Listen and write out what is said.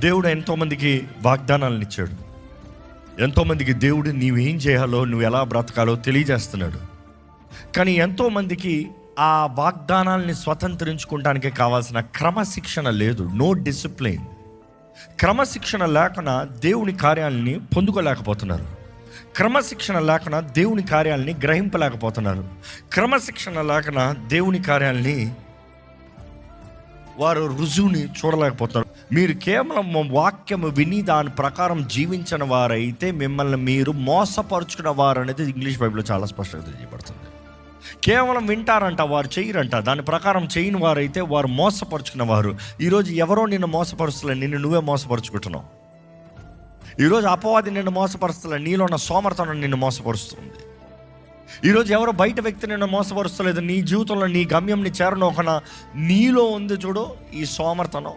దేవుడు ఎంతోమందికి వాగ్దానాలను ఇచ్చాడు. ఎంతోమందికి దేవుడు నీవేం చేయాలో, నువ్వు ఎలా బ్రతకాలో తెలియజేస్తున్నాడు. కానీ ఎంతోమందికి ఆ వాగ్దానాల్ని స్వతంత్రించుకోవడానికి కావాల్సిన క్రమశిక్షణ లేదు. No discipline. క్రమశిక్షణ లేకుండా దేవుని కార్యాలని పొందుకోలేకపోతున్నారు. క్రమశిక్షణ లేకుండా దేవుని కార్యాలని గ్రహింపలేకపోతున్నారు. క్రమశిక్షణ లేకుండా దేవుని కార్యాలని వారు రుజువుని చూడలేకపోతున్నారు. మీరు కేవలం వాక్యము విని దాని ప్రకారం జీవించిన వారైతే మిమ్మల్ని మీరు మోసపరుచుకున్న వారు అనేది ఇంగ్లీష్ బైబిల్లో చాలా స్పష్టంగా తెలియబడుతుంది. కేవలం వింటారంట, వారు చేయరంట. దాని ప్రకారం చేయని వారైతే వారు మోసపరుచుకున్న వారు. ఈరోజు ఎవరో నిన్ను మోసపరుస్తలే, నిన్ను నువ్వే మోసపరుచుకుంటున్నావు. ఈరోజు అపవాది నిన్ను మోసపరుస్తలే, నీలో ఉన్న సోమర్థనం నిన్ను మోసపరుస్తుంది. ఈరోజు ఎవరో బయట వ్యక్తి నిన్ను మోసపరుస్తలేదు. నీ జీవితంలో నీ గమ్యంని చేరనోకనా నీలో ఉంది చూడు ఈ సోమర్థనం.